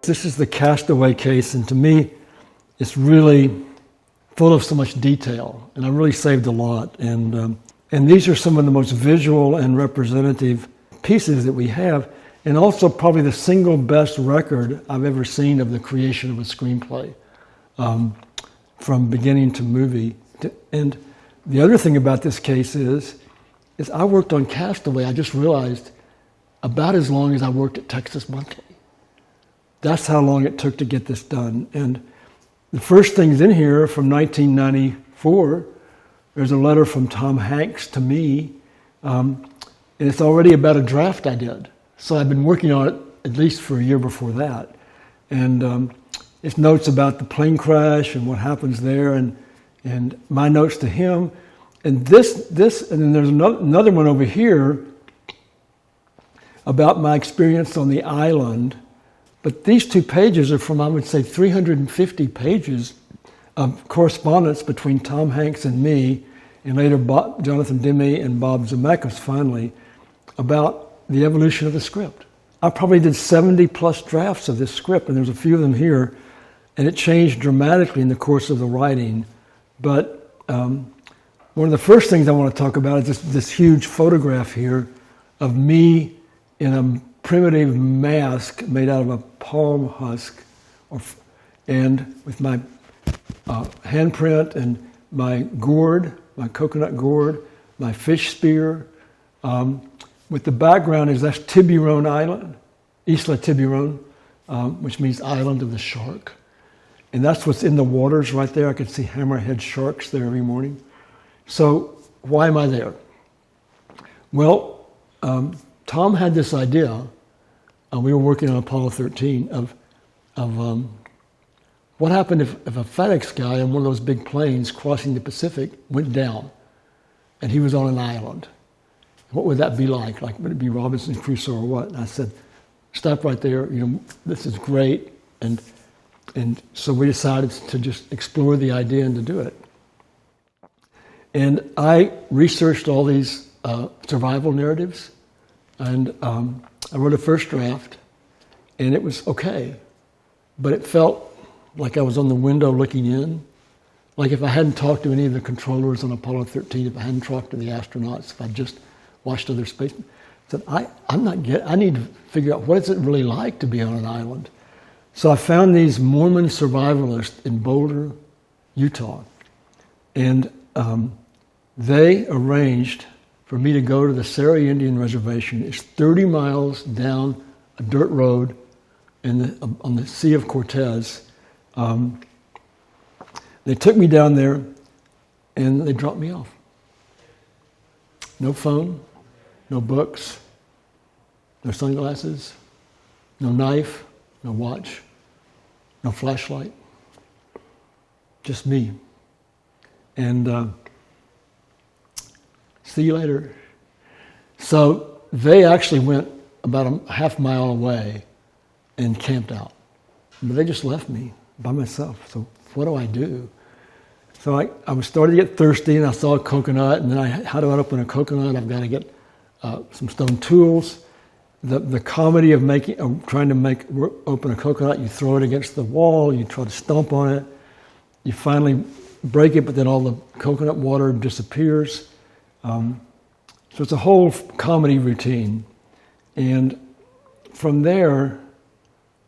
This is the Castaway case, and to me, it's really full of so much detail, and I really saved a lot. And these are some of the most visual and representative pieces that we have, and also probably the single best record I've ever seen of the creation of a screenplay, from beginning to movie. And the other thing about this case is I worked on Castaway, I just realized, about as long as I worked at Texas Monthly. That's how long it took to get this done. And the first things in here from 1994, there's a letter from Tom Hanks to me, and it's already about a draft I did. So I've been working on it at least for a year before that. And it's notes about the plane crash and what happens there, and my notes to him. And this, and then there's another one over here about my experience on the island. But these two pages are from, I would say, 350 pages of correspondence between Tom Hanks and me, and later Jonathan Demme and Bob Zemeckis finally, about the evolution of the script. I probably did 70 plus drafts of this script, and there's a few of them here, and it changed dramatically in the course of the writing. But one of the first things I want to talk about is this huge photograph here of me in a primitive mask made out of a palm husk, and with my handprint and my gourd, my coconut gourd, my fish spear. With the background that's Tiburon Island, Isla Tiburon, which means island of the shark. And that's what's in the waters right there. I could see hammerhead sharks there every morning. So why am I there? Well, Tom had this idea, we were working on Apollo 13, of what happened if a FedEx guy on one of those big planes crossing the Pacific went down and he was on an island. What would that be like? Like, would it be Robinson Crusoe or what? And I said, stop right there, this is great. And so we decided to just explore the idea and to do it. And I researched all these survival narratives, and I wrote a first draft, and it was okay, but it felt like I was on the window looking in. Like if I hadn't talked to any of the controllers on Apollo 13, if I hadn't talked to the astronauts, if I'd just watched other space, I said, I need to figure out what is it really like to be on an island. So I found these Mormon survivalists in Boulder, Utah, and they arranged for me to go to the Seri Indian Reservation. It's 30 miles down a dirt road on the Sea of Cortez. They took me down there and they dropped me off. No phone, no books, no sunglasses, no knife, no watch, no flashlight, just me. And see you later. So they actually went about a half mile away and camped out. But they just left me by myself. So what do I do? So I was starting to get thirsty, and I saw a coconut, and then how do I open a coconut? I've got to get some stone tools. The comedy of trying to open a coconut, you throw it against the wall, you try to stomp on it, you finally break it, but then all the coconut water disappears. So it's a whole comedy routine. And from there,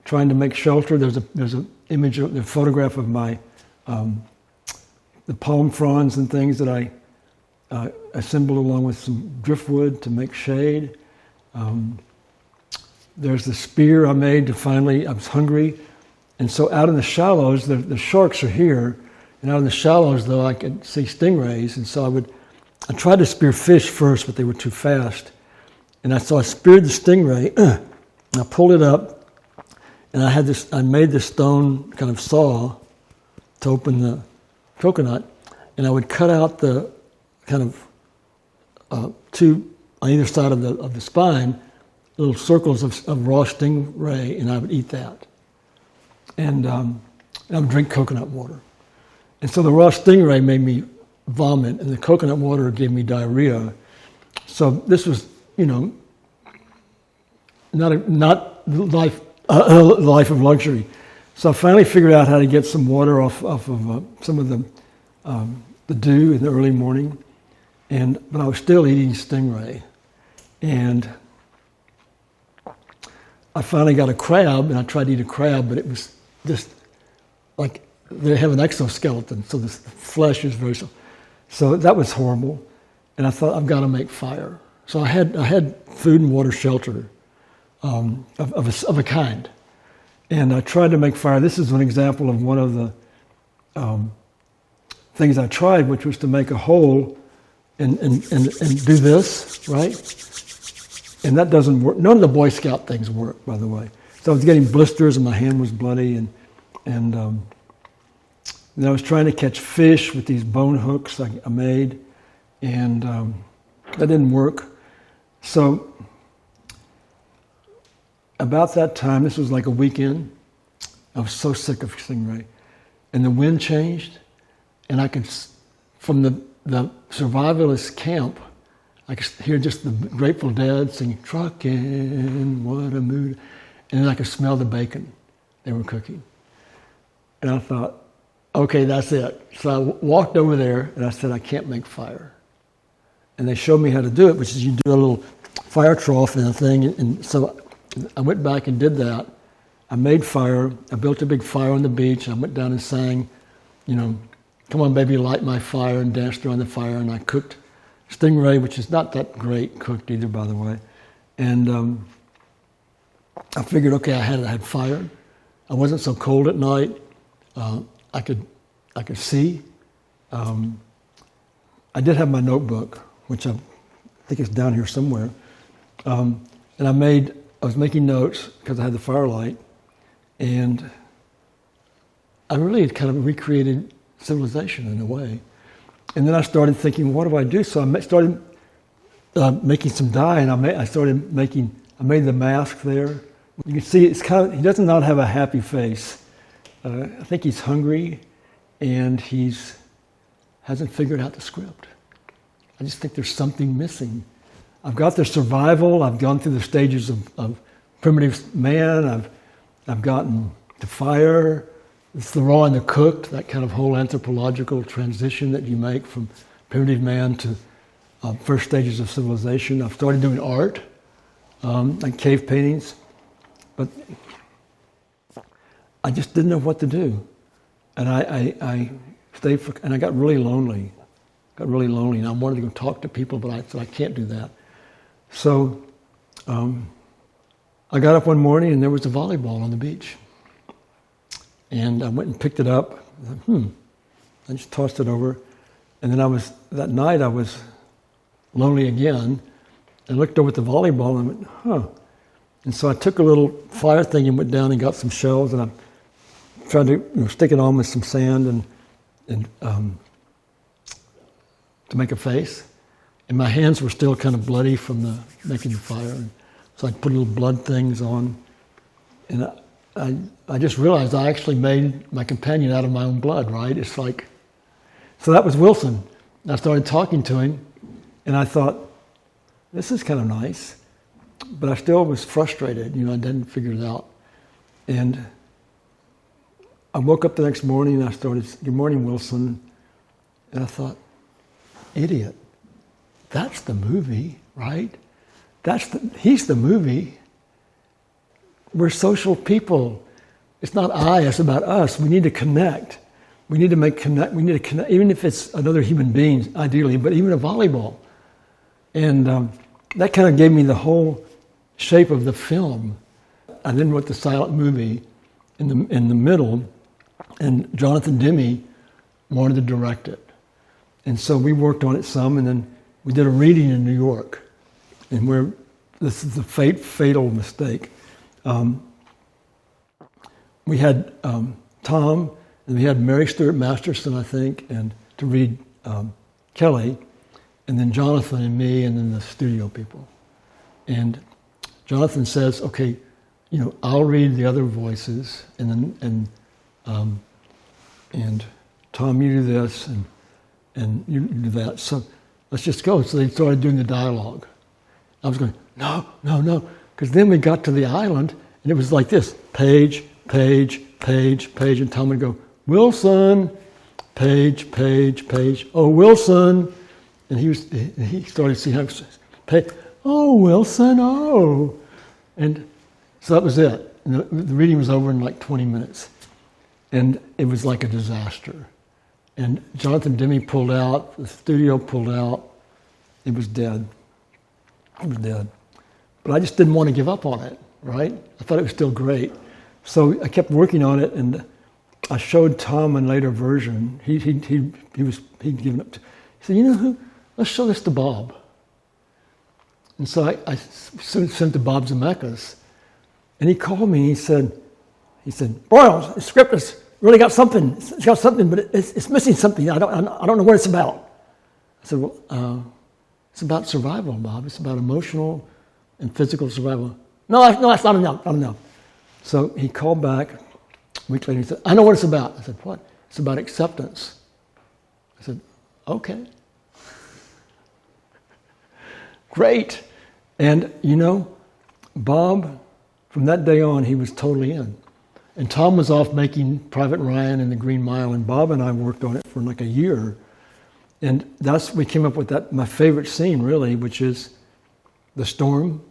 trying to make shelter, there's an image, the photograph of my the palm fronds and things that I assembled along with some driftwood to make shade. There's the spear I made I was hungry. And so out in the shallows, the sharks are here, and out in the shallows, though, I could see stingrays, and so I tried to spear fish first, but they were too fast. And so I speared the stingray, and I pulled it up, and I made this stone kind of saw to open the coconut, and I would cut out the kind of two on either side of the spine, little circles of raw stingray, and I would eat that. And I would drink coconut water. And so the raw stingray made me vomit, and the coconut water gave me diarrhea. So this was, not life a life of luxury. So I finally figured out how to get some water off of some of the dew in the early morning, but I was still eating stingray. And I finally got a crab, and I tried to eat a crab, but it was just like they have an exoskeleton, so the flesh is very soft. So that was horrible. And I thought, I've got to make fire. So I had food and water shelter of a kind. And I tried to make fire. This is an example of one of the things I tried, which was to make a hole and do this, right? And that doesn't work. None of the Boy Scout things work, by the way. So I was getting blisters and my hand was bloody. And then I was trying to catch fish with these bone hooks I made. And that didn't work. So about that time, this was like a weekend, I was so sick of stingray. And the wind changed, and I could, from the survivalist camp, I could hear just the Grateful Dead singing, "Truckin', what a mood." And then I could smell the bacon they were cooking. And I thought, okay, that's it. So I walked over there, and I said, I can't make fire. And they showed me how to do it, which is you do a little fire trough and a thing. And so I went back and did that. I made fire. I built a big fire on the beach. I went down and sang, "Come on, baby, light my fire," and danced around the fire. And I cooked stingray, which is not that great cooked either, by the way. And I figured, okay, I had fire. I wasn't so cold at night. I could see. I did have my notebook, which I think is down here somewhere. And I was making notes because I had the firelight, and I really had kind of recreated civilization in a way. And then I started thinking, what do I do? So I started making some dye, and I made the mask there. You can see he does not have a happy face. I think he's hungry, and hasn't figured out the script. I just think there's something missing. I've got the survival. I've gone through the stages of primitive man. I've gotten to fire. It's the raw and the cooked, that kind of whole anthropological transition that you make from primitive man to first stages of civilization. I've started doing art, like cave paintings, but I just didn't know what to do. And I got really lonely. And I wanted to go talk to people, but I said, I can't do that. So I got up one morning and there was a volleyball on the beach. And I went and picked it up. I thought, I just tossed it over. And then that night I was lonely again. I looked over at the volleyball and I went, And so I took a little fire thing and went down and got some shells, and I tried to stick it on with some sand and to make a face. And my hands were still kind of bloody from making the fire. And so I put little blood things on. And I just realized I actually made my companion out of my own blood, right? It's like, so that was Wilson. I started talking to him, and I thought, this is kind of nice. But I still was frustrated, I didn't figure it out. And I woke up the next morning and I started, "Good morning, Wilson." And I thought, idiot, that's the movie, right? He's the movie. We're social people. It's not it's about us. We need to connect. We need to connect, even if it's another human being, ideally, but even a volleyball. And that kind of gave me the whole shape of the film. I then wrote the silent movie in the middle, and Jonathan Demme wanted to direct it. And so we worked on it some, and then we did a reading in New York. And this is a fatal mistake. We had Tom, and we had Mary Stuart Masterson, I think, and to read Kelly, and then Jonathan and me, and then the studio people. And Jonathan says, "Okay, I'll read the other voices, and Tom, you do this, and you do that. So let's just go." So they started doing the dialogue. I was going, no, because then we got to the island, And it was like this, page, page, page, page, and Tom would go, Wilson, page, page, page, oh, Wilson. And he started seeing how, page, oh, Wilson, oh. And so that was it. And the reading was over in like 20 minutes. And it was like a disaster. And Jonathan Demme pulled out, the studio pulled out, it was dead. It was dead. But I just didn't want to give up on it, right? I thought it was still great. So I kept working on it, and I showed Tom a later version. He'd given up. He said, you know who? Let's show this to Bob. And so I sent to Bob Zemeckis, and he called me. He said, Broyles, the script has really got something. It's got something, but it's missing something. I don't know what it's about. I said, well, it's about survival, Bob. It's about emotional and physical survival. No, that's not enough. Not enough. So he called back a week later. He said, I know what it's about. I said, what? It's about acceptance. I said, okay. Great. And, you know, Bob, from that day on, he was totally in. And Tom was off making Private Ryan and The Green Mile, and Bob and I worked on it for like a year. And we came up with that, my favorite scene, really, which is the storm,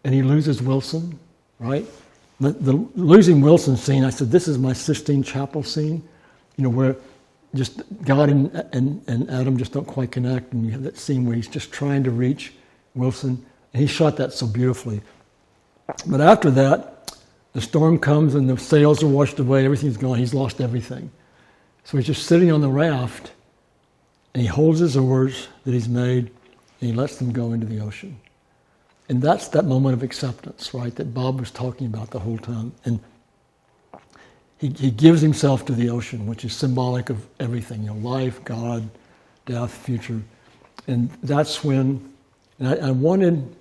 and he loses Wilson, right? The losing Wilson scene, I said, this is my Sistine Chapel scene, you know, where just God and Adam just don't quite connect, and you have that scene where he's just trying to reach Wilson, and he shot that so beautifully. But after that, the storm comes and the sails are washed away, everything's gone, he's lost everything. So he's just sitting on the raft, and he holds his oars that he's made, and he lets them go into the ocean. And that's that moment of acceptance, right, that Bob was talking about the whole time. And he gives himself to the ocean, which is symbolic of everything, you know, life, God, death, future. And that's when, and I wanted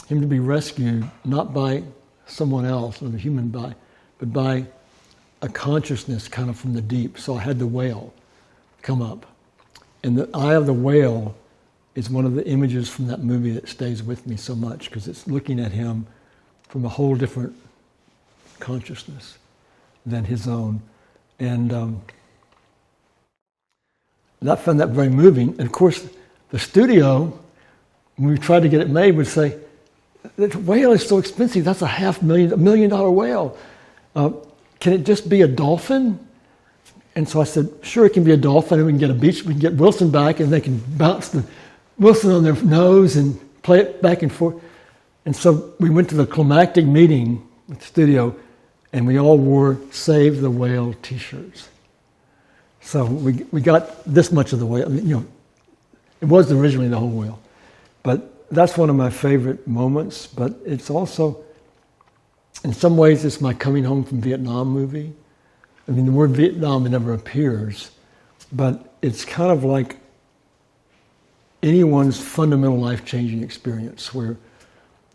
him to be rescued, not by someone else, or a human by, but by a consciousness kind of from the deep. So I had the whale come up. And the eye of the whale is one of the images from that movie that stays with me so much, because it's looking at him from a whole different consciousness than his own. And I found that very moving. And of course, the studio, when we tried to get it made, would say, the whale is so expensive, that's $1 million whale. Can it just be a dolphin? And so I said, sure, it can be a dolphin, and we can get Wilson back, and they can bounce the Wilson on their nose and play it back and forth. And so we went to the climactic meeting at the studio, and we all wore Save the Whale t-shirts. So we got this much of the whale. I mean, you know, it was originally the whole whale. But that's one of my favorite moments, but it's also, in some ways, it's my coming home from Vietnam movie. I mean, the word Vietnam never appears, but it's kind of like anyone's fundamental life-changing experience, where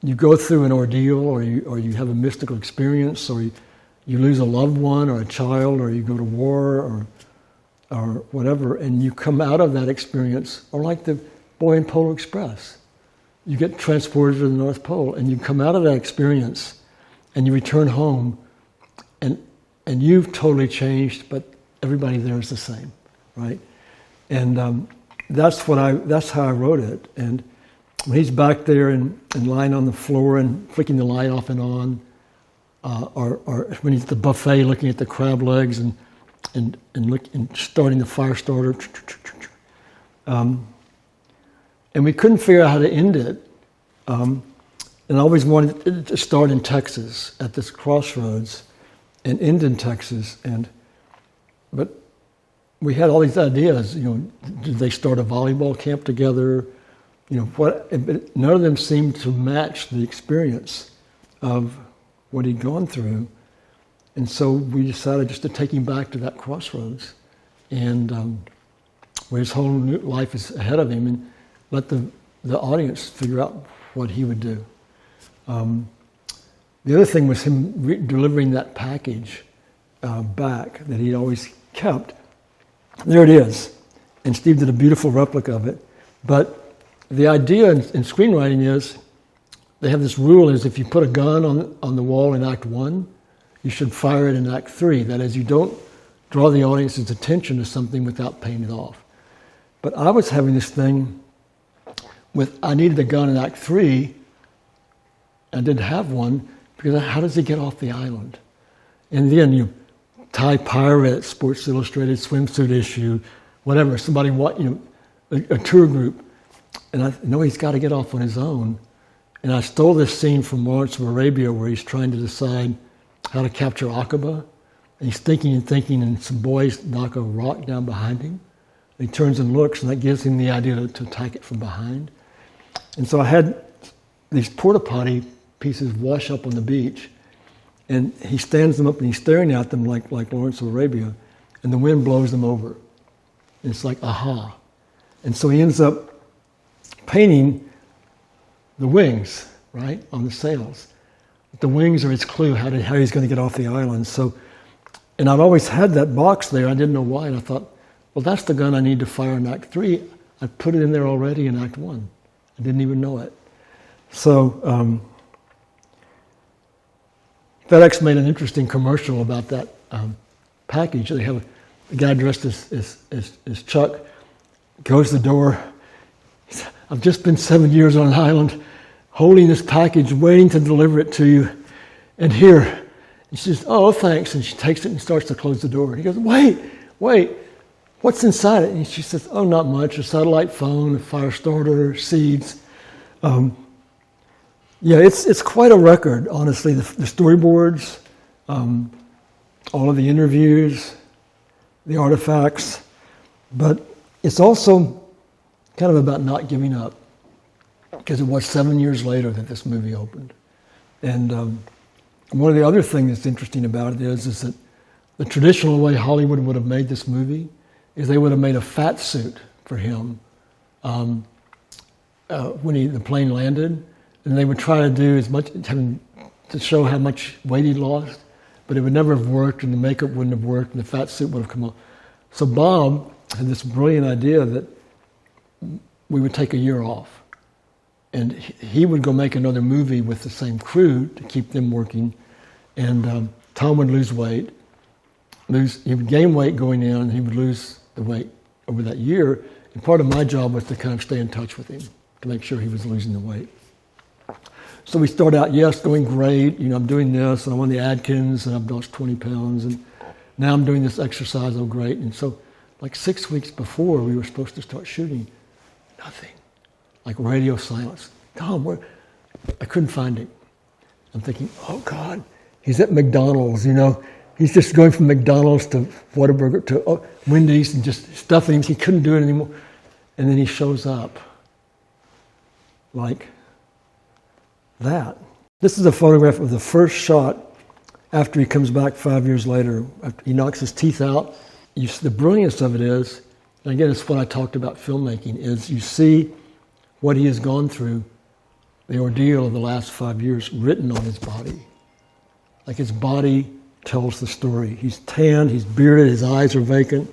you go through an ordeal, or you have a mystical experience, or you lose a loved one or a child, or you go to war or whatever, and you come out of that experience, or like the boy in Polar Express. You get transported to the North Pole, and you come out of that experience, and you return home, and you've totally changed, but everybody there is the same, right? And that's how I wrote it. And when he's back there and lying on the floor and flicking the light off and on, or when he's at the buffet looking at the crab legs and starting the fire starter, and we couldn't figure out how to end it. And I always wanted it to start in Texas at this crossroads, and end in Texas. But we had all these ideas. You know, did they start a volleyball camp together? You know, but none of them seemed to match the experience of what he'd gone through. And so we decided just to take him back to that crossroads, and where his whole new life is ahead of him, and let the audience figure out what he would do. The other thing was him delivering that package back that he'd always kept. There it is. And Steve did a beautiful replica of it. But the idea in screenwriting is they have this rule is if you put a gun on the wall in Act 1, you should fire it in Act 3. That is, you don't draw the audience's attention to something without paying it off. But I was having this thing with, I needed a gun in Act 3, and didn't have one, because how does he get off the island? And then you Thai pirate, Sports Illustrated swimsuit issue, whatever, somebody, a tour group. And I know he's got to get off on his own. And I stole this scene from Lawrence of Arabia where he's trying to decide how to capture Aqaba. And he's thinking, and some boys knock a rock down behind him. And he turns and looks, and that gives him the idea to attack it from behind. And so I had these porta potty pieces wash up on the beach, and he stands them up and he's staring at them like Lawrence of Arabia, and the wind blows them over. And it's like, aha. And so he ends up painting the wings, right, on the sails. The wings are his clue how he's going to get off the island. So, and I've always had that box there. I didn't know why, and I thought, well, that's the gun I need to fire in Act 3. I put it in there already in Act 1. I didn't even know it. So FedEx made an interesting commercial about that package. They have a guy dressed as Chuck, goes to the door. He said, I've just been 7 years on an island, holding this package, waiting to deliver it to you. And here, and she says, oh, thanks. And she takes it and starts to close the door. And he goes, wait, what's inside it? And she says, oh, not much, a satellite phone, a fire starter, seeds. Yeah, it's quite a record, honestly. The storyboards, all of the interviews, the artifacts, but it's also kind of about not giving up, because it was 7 years later that this movie opened. And one of the other things that's interesting about it is that the traditional way Hollywood would have made this movie is they would have made a fat suit for him when the plane landed. And they would try to do as much to show how much weight he lost, but it would never have worked, and the makeup wouldn't have worked, and the fat suit would have come off. So Bob had this brilliant idea that we would take a year off, and he would go make another movie with the same crew to keep them working, and Tom would lose weight. He would gain weight going in, and he would lose the weight over that year. And part of my job was to kind of stay in touch with him to make sure he was losing the weight. So we start out, yes, going great. I'm doing this, and I'm on the Atkins, and I've lost 20 pounds, and now I'm doing this exercise, oh, great. And so, like 6 weeks before we were supposed to start shooting, nothing. Like radio silence. Tom, I couldn't find him. I'm thinking, oh, God, he's at McDonald's, He's just going from McDonald's to Whataburger to Wendy's and just stuffing. He couldn't do it anymore. And then he shows up like that. This is a photograph of the first shot after he comes back 5 years later. After he knocks his teeth out. The brilliance of it is, and again, it's what I talked about filmmaking, is you see what he has gone through, the ordeal of the last 5 years written on his body. Like his body tells the story. He's tanned, he's bearded, his eyes are vacant.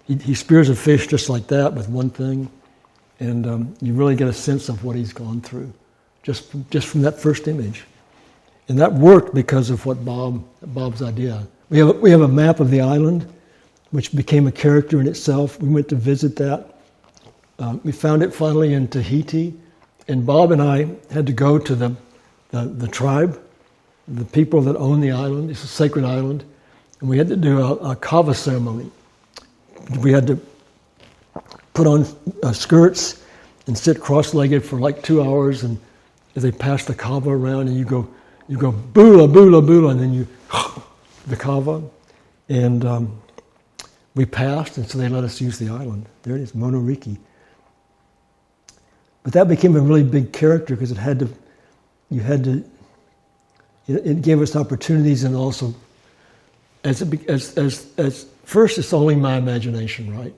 He spears a fish just like that with one thing. And you really get a sense of what he's gone through. Just from that first image. And that worked because of Bob's idea. We have a map of the island, which became a character in itself. We went to visit that. We found it finally in Tahiti, and Bob and I had to go to the tribe, the people that own the island. It's a sacred island, and we had to do a kava ceremony. We had to put on skirts and sit cross-legged for like 2 hours, and as they pass the kava around, and you go bula, bula, bula, and then you the kava, and we passed, and so they let us use the island. There it is, Monariki. But that became a really big character because it gave us opportunities, and also as first it's only my imagination, right?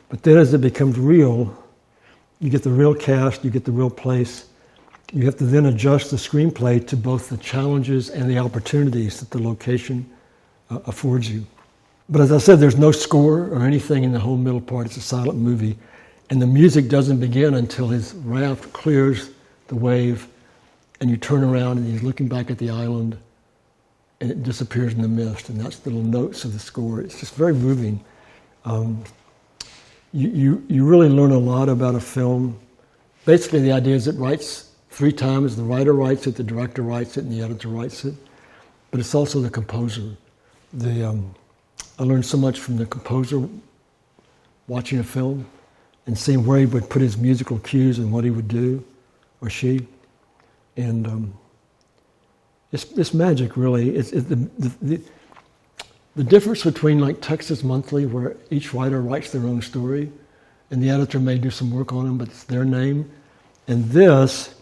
But then as it becomes real, you get the real cast, you get the real place. You have to then adjust the screenplay to both the challenges and the opportunities that the location affords you. But as I said, there's no score or anything in the whole middle part. It's a silent movie. And the music doesn't begin until his raft clears the wave and you turn around and he's looking back at the island, and it disappears in the mist, and that's the little notes of the score. It's just very moving. You really learn a lot about a film. Basically, the idea is it writes 3 times. The writer writes it, the director writes it, and the editor writes it. But it's also the composer. I learned so much from the composer watching a film and seeing where he would put his musical cues and what he would do, or she. And it's magic, really. The difference between like Texas Monthly, where each writer writes their own story, and the editor may do some work on them, but it's their name, and this,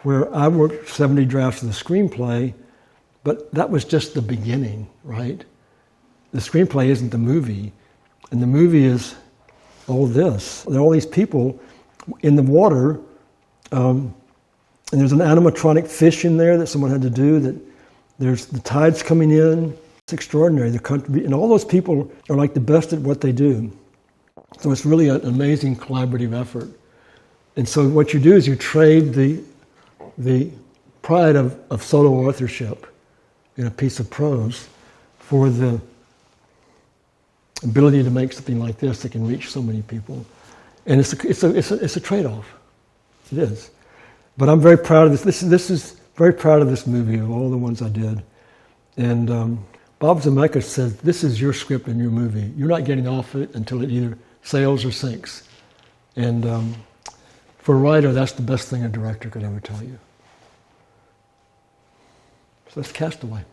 where I worked 70 drafts of the screenplay, but that was just the beginning, right? The screenplay isn't the movie, and the movie is all this. There are all these people in the water, and there's an animatronic fish in there that someone had to do. That there's the tides coming in. It's extraordinary. The country, and all those people are like the best at what they do. So it's really an amazing collaborative effort. And so what you do is you trade the pride of solo authorship in a piece of prose for the ability to make something like this that can reach so many people. And it's a trade-off. It is. But I'm very proud of this. This is very proud of this movie, of all the ones I did. And Bob Zemeckis said, this is your script and your movie. You're not getting off it until it either sails or sinks. And for a writer, that's the best thing a director could ever tell you. So that's Castaway.